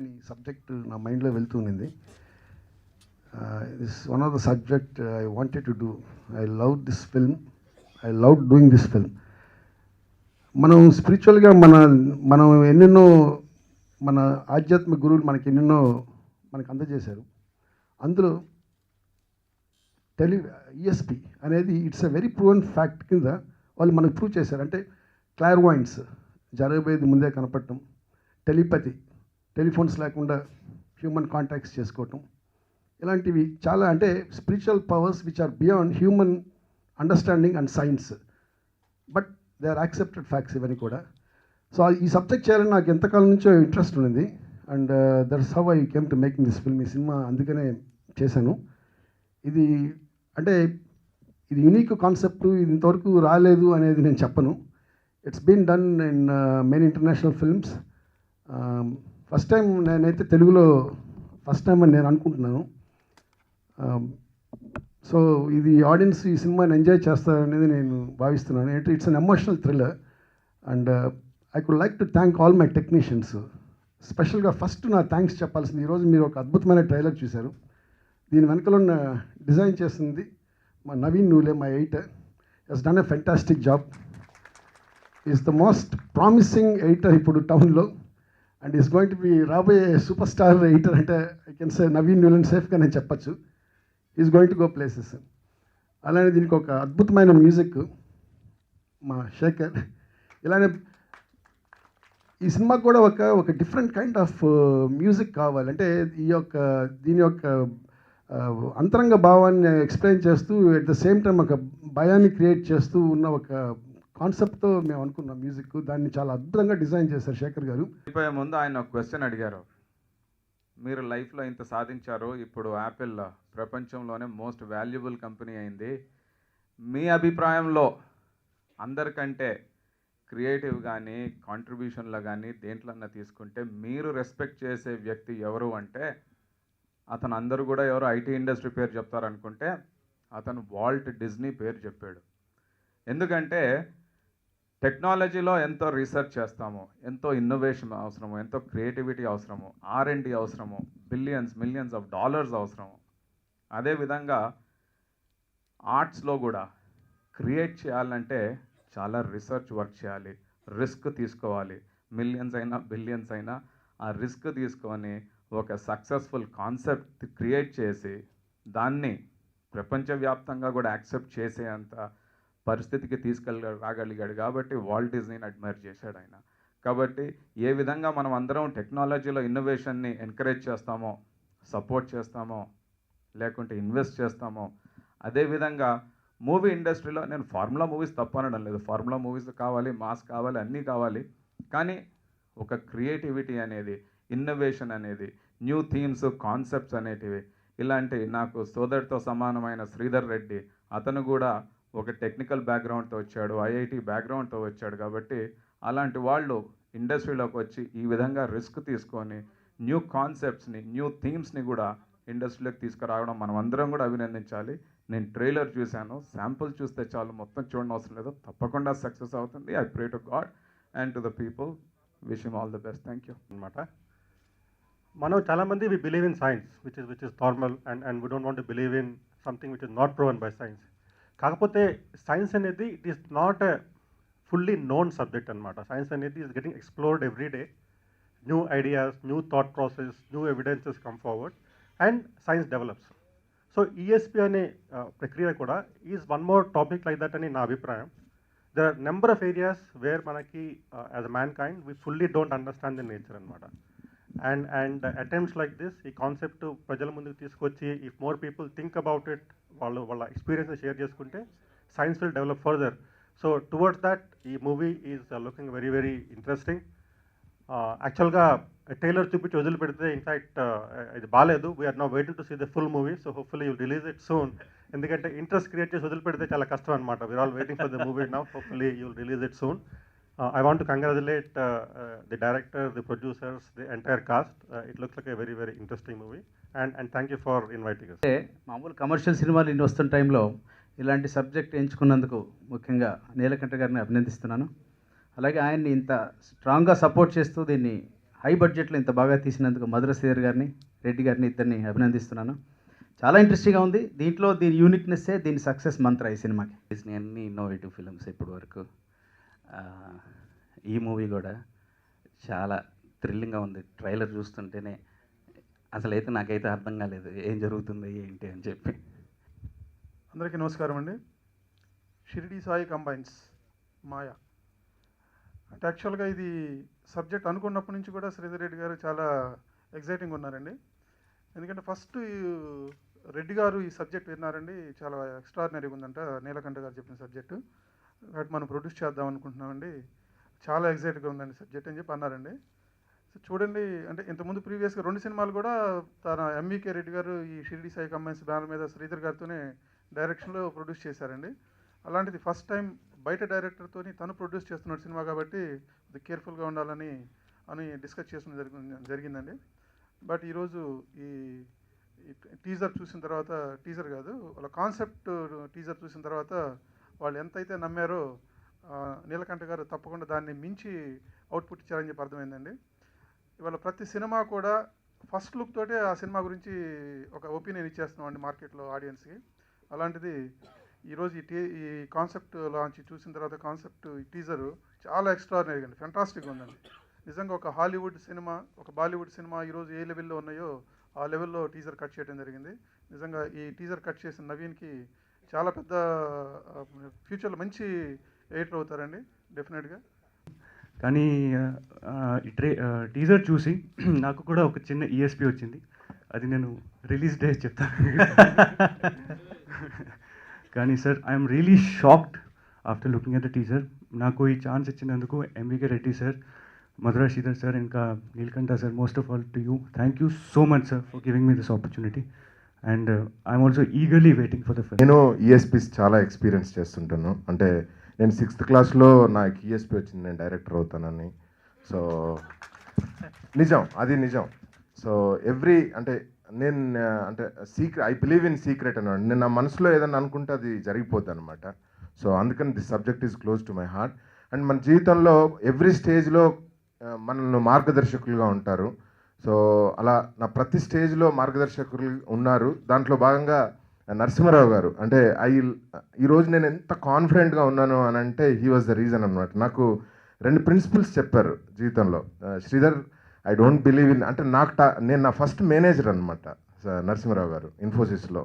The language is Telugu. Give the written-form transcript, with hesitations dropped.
అని సబ్జెక్ట్ నా మైండ్లో వెళ్తూ ఉన్నింది. This one of the subject I wanted to do. I love this film. I love doing this film. మనం స్పిరిచువల్గా మనం ఎన్నెన్నో మన ఆధ్యాత్మిక గురువులు మనకి ఎన్నెన్నో మనకు అందజేశారు. అందులో ఈఎస్పి అనేది it's a very proven fact కింద వాళ్ళు మనకు ప్రూవ్ చేశారు. అంటే క్లార్వాయిన్స్, జరగబోయేది ముందే కనపడటం, టెలిపతి, టెలిఫోన్స్ లేకుండా హ్యూమన్ కాంటాక్ట్స్ చేసుకోవటం, ఇలాంటివి చాలా అంటే spiritual powers which are beyond human understanding and science, but they are accepted facts ఇవన్నీ కూడా. సో ఈ సబ్జెక్ట్ చేయాలని నాకు ఎంతకాలం నుంచో ఇంట్రెస్ట్ ఉంది. And that's how I came to making this film. ఈ సినిమా అందుకనే చేశాను. ఇది అంటే ఇది యూనిక్ కాన్సెప్ట్, ఇది ఇంతవరకు రాలేదు అనేది నేను చెప్పను. It's been done in many international films. First time నేనైతే తెలుగులో ఫస్ట్ టైం అని నేను అనుకుంటున్నాను. సో ఇది ఆడియన్స్ ఈ సినిమాని ఎంజాయ్ చేస్తారనేది నేను భావిస్తున్నాను. It's an emotional thriller. And I could like to thank all my technicians. స్పెషల్గా ఫస్ట్ నా థ్యాంక్స్ చెప్పాల్సింది, ఈరోజు మీరు ఒక అద్భుతమైన ట్రైలర్ చూశారు. దీని వెనకలో ఉన్న డిజైన్ చేసింది మా నవీన్ నూలే, my editor. He's done a fantastic job. Is the most promising editor ఇప్పుడు టౌన్లో. And is going to be రాబోయే సూపర్ స్టార్ ఎడిటర్ అంటే ఐ కెన్ సే నవీన్ న్యూలన్ సేఫ్గా నేను చెప్పచ్చు. Is going to go places. అలానే దీనికి ఒక అద్భుతమైన మ్యూజిక్ మా శేఖర్. ఇలానే ఈ సినిమాకి కూడా ఒక డిఫరెంట్ కైండ్ ఆఫ్ మ్యూజిక్ కావాలి. అంటే దీని యొక్క అంతరంగ భావాన్ని ఎక్స్ప్లెయిన్ చేస్తూ ఎట్ ద సేమ్ టైం ఒక భయాన్ని క్రియేట్ చేస్తూ ఉన్న ఒక కాన్సెప్ట్తో మేము అనుకున్నాం మ్యూజిక్. దాన్ని చాలా అద్భుతంగా డిజైన్ చేశారు శేఖర్ గారు. అయిపోయే ముందు ఆయన ఒక క్వశ్చన్ అడిగారు, మీరు లైఫ్లో ఇంత సాధించారు, ఇప్పుడు యాపిల్ ప్రపంచంలోనే మోస్ట్ వాల్యుబుల్ కంపెనీ అయింది, మీ అభిప్రాయంలో అందరికంటే క్రియేటివ్ కానీ కాంట్రిబ్యూషన్లో కానీ దేంట్లన్నా తీసుకుంటే మీరు రెస్పెక్ట్ చేసే వ్యక్తి ఎవరు అంటే అతను అందరూ కూడా ఎవరు ఐటీ ఇండస్ట్రీ పేరు చెప్తారనుకుంటే అతను వాల్ట్ డిజ్నీ పేరు చెప్పాడు. ఎందుకంటే టెక్నాలజీలో ఎంతో రీసెర్చ్ చేస్తాము, ఎంతో ఇన్నోవేషన్ అవసరము, ఎంతో క్రియేటివిటీ అవసరము, R&D అవసరము, మిలియన్స్ ఆఫ్ డాలర్స్ అవసరము. అదేవిధంగా ఆర్ట్స్లో కూడా క్రియేట్ చేయాలంటే చాలా రీసెర్చ్ వర్క్ చేయాలి, రిస్క్ తీసుకోవాలి. మిలియన్స్ అయినా బిలియన్స్ అయినా ఆ రిస్క్ తీసుకొని ఒక సక్సెస్ఫుల్ కాన్సెప్ట్ క్రియేట్ చేసి దాన్ని ప్రపంచవ్యాప్తంగా కూడా యాక్సెప్ట్ చేసేంత పరిస్థితికి రాగలిగాడు. కాబట్టి వాల్ట్ డిజ్నీని అడ్మైర్ చేశాడు ఆయన. కాబట్టి ఏ విధంగా మనం అందరం టెక్నాలజీలో ఇన్నోవేషన్ని ఎంకరేజ్ చేస్తామో, సపోర్ట్ చేస్తామో, లేకుంటే ఇన్వెస్ట్ చేస్తామో, అదేవిధంగా మూవీ ఇండస్ట్రీలో నేను ఫార్ములా మూవీస్ తప్పు అనడం లేదు, ఫార్ములా మూవీస్ కావాలి, మాస్ కావాలి, అన్నీ కావాలి. కానీ ఒక క్రియేటివిటీ అనేది, ఇన్నోవేషన్ అనేది, న్యూ థీమ్స్, కాన్సెప్ట్స్ అనేటివి ఇలాంటి నాకు సోదరుడితో సమానమైన శ్రీధర్ రెడ్డి, అతను కూడా ఒక టెక్నికల్ బ్యాక్గ్రౌండ్తో వచ్చాడు, ఐఐటి బ్యాక్గ్రౌండ్తో వచ్చాడు. కాబట్టి అలాంటి వాళ్ళు ఇండస్ట్రీలోకి వచ్చి ఈ విధంగా రిస్క్ తీసుకొని న్యూ కాన్సెప్ట్స్ని, న్యూ థీమ్స్ని కూడా ఇండస్ట్రీలోకి తీసుకురావడం మనం అందరం కూడా అభినందించాలి. నేను ట్రైలర్ చూశాను, శాంపుల్ చూస్తే చాలు, మొత్తం చూడడం అవసరం లేదు. తప్పకుండా సక్సెస్ అవుతుంది. I pray to God and to the people, wish him all the best. Thank you అనమాట. మనం చాలామంది we believe in science which is normal and we don't want to believe in something which is not proven by science. కాకపోతే సైన్స్ అనేది it is not a fully known subject అనమాట. సైన్స్ అనేది is getting explored every day. New ideas, new thought process, new evidences come forward and science develops. So ESP అనే ప్రక్రియ కూడా is one more topic like that అని నా అభిప్రాయం. There are number of areas where మనకి as a mankind we fully don't understand the nature అనమాట. అండ్ అటెంప్ట్స్ లైక్ దిస్, ఈ కాన్సెప్ట్ ప్రజల ముందుకు తీసుకొచ్చి if more people think about it, వాళ్ళ ఎక్స్పీరియన్స్ షేర్ చేసుకుంటే science will develop further. So towards that ఈ movie is looking very very interesting. యాక్చువల్గా ట్రైలర్ చూపించి వదిలిపెడితే ఇన్ఫ్యాక్ట్ ఇది బాగాలేదు. We are now waiting to see the full movie. So hopefully you'll release it soon. ఎందుకంటే ఇంట్రెస్ట్ క్రియేట్ చేసి వదిలిపెడితే చాలా కష్టం అనమాట. We are all waiting for the movie now. Hopefully you'll release it soon. I want to congratulate the director, the producers, the entire cast. It looks like a very, very interesting movie. And thank you for inviting us. మామూలు కమర్షియల్ సినిమాలు ఇన్ని వస్తున్న టైంలో ఇలాంటి సబ్జెక్ట్ ఎంచుకున్నందుకు ముఖ్యంగా నీలకంఠ గారిని అభినందిస్తున్నాను. అలాగే ఆయన్ని ఇంత స్ట్రాంగ్గా సపోర్ట్ చేస్తూ దీన్ని హై బడ్జెట్లో ఇంత బాగా తీసినందుకు మధుర శ్రీధర్ గారిని, రెడ్డి గారిని ఇద్దరిని అభినందిస్తున్నాను. చాలా ఇంట్రెస్టింగ్గా ఉంది. దీంట్లో దీని యూనిక్నెస్సే దీని సక్సెస్ మంత్ర ఈ సినిమాకి. చేసిన అన్ని ఇన్నోవేటివ్ ఫిల్మ్స్ ఇప్పటి వరకు. ఈ మూవీ కూడా చాలా థ్రిల్లింగ్గా ఉంది. ట్రైలర్ చూస్తుంటేనే అసలైతే నాకైతే అర్థం కాలేదు ఏం జరుగుతుంది ఏంటి అని చెప్పి. అందరికీ నమస్కారం అండి. షిరిడి సాయి కంబైన్స్ మాయా అంటే యాక్చువల్గా ఇది సబ్జెక్ట్ అనుకున్నప్పటి నుంచి కూడా శ్రీధర్ రెడ్డి గారు చాలా ఎగ్జైటింగ్ ఉన్నారండి. ఎందుకంటే ఫస్ట్ రెడ్డి గారు ఈ సబ్జెక్ట్ విన్నారండి, చాలా ఎక్స్ట్రాడినరీగా ఉందంట. నీలకంఠ గారు చెప్పిన సబ్జెక్టు కాబట్టి మనం ప్రొడ్యూస్ చేద్దాం అనుకుంటున్నామండి, చాలా ఎగ్జైట్గా ఉందండి సబ్జెక్ట్ అని చెప్పి అన్నారండి. సో చూడండి, అంటే ఇంతకుముందు ప్రీవియస్గా 2 సినిమాలు కూడా తన ఎంవికే రెడ్డి గారు ఈ షిరిడి సాయి కంబైన్స్ బ్యానర్ మీద శ్రీధర్ గారితోనే డైరెక్షన్లో ప్రొడ్యూస్ చేశారండి. అలాంటిది ఫస్ట్ టైం బయట డైరెక్టర్తో తను ప్రొడ్యూస్ చేస్తున్న సినిమా కాబట్టి అది కేర్ఫుల్గా ఉండాలని డిస్కస్ చేసుకుని జరిగిందండి. బట్ ఈరోజు ఈ టీజర్ చూసిన తర్వాత, టీజర్ కాదు వాళ్ళ కాన్సెప్ట్ టీజర్ చూసిన తర్వాత వాళ్ళు ఎంతైతే నమ్మారో నీలకంఠ గారు తప్పకుండా దాన్ని మించి అవుట్పుట్ ఇచ్చారని చెప్పి అర్థమైందండి. ఇవాళ ప్రతి సినిమా కూడా ఫస్ట్ లుక్ తోటే ఆ సినిమా గురించి ఒక ఒపీనియన్ ఇచ్చేస్తున్నామండి మార్కెట్లో ఆడియన్స్కి. అలాంటిది ఈరోజు ఈ కాన్సెప్ట్ లాంచ్ చూసిన తర్వాత కాన్సెప్ట్ ఈ టీజరు చాలా ఎక్స్ట్రాడినరీగా అండి, ఫెంటాస్టిక్గా ఉందండి. నిజంగా ఒక హాలీవుడ్ సినిమా, ఒక బాలీవుడ్ సినిమా ఈరోజు ఏ లెవెల్లో ఉన్నాయో ఆ లెవెల్లో టీజర్ కట్ చేయడం జరిగింది. నిజంగా ఈ టీజర్ కట్ చేసిన నవీన్కి చాలా పెద్ద ఫ్యూచర్లో మంచి ఎడిటర్ అవుతారండి డెఫినెట్గా. కానీ టీజర్ చూసి నాకు కూడా ఒక చిన్న ఈఎస్పి వచ్చింది. అది నేను రిలీజ్ డే చెప్తాను. కానీ sir I am really shocked after looking at the teaser. నాకు ఈ ఛాన్స్ ఇచ్చినందుకు MVK Reddy sir, Madhura Sridhar sir, ఇంకా Neelakantha sir, most of all to you, thank you so much sir for giving me this opportunity. And I am also eagerly waiting for the film. నేను ఈఎస్పీస్ చాలా ఎక్స్పీరియన్స్ చేస్తుంటాను. అంటే నేను 6th క్లాస్లో నాకు ఈఎస్పీ వచ్చింది, నేను డైరెక్టర్ అవుతానని. సో నిజం, అది నిజం. సో అంటే నేను అంటే ఐ బిలీవ్ ఇన్ సీక్రెట్ అన్నాడు. నేను నా మనసులో ఏదన్నా అనుకుంటే అది జరిగిపోద్ది అనమాట. సో అందుకని this subject is close to my heart. And మన జీవితంలో ఎవ్రీ స్టేజ్లో మనల్ని మార్గదర్శకులుగా ఉంటారు. సో అలా నా ప్రతి స్టేజ్లో మార్గదర్శకులు ఉన్నారు. దాంట్లో భాగంగా నరసింహారావు గారు, అంటే ఈరోజు నేను ఎంత కాన్ఫిడెంట్గా ఉన్నాను అని అంటే హీ వాజ్ ద రీజన్ అనమాట. నాకు 2 ప్రిన్సిపల్స్ చెప్పారు జీవితంలో. Sridhar, I don't believe in, అంటే నేను నా ఫస్ట్ మేనేజర్ అనమాట నరసింహారావు గారు ఇన్ఫోసిస్లో.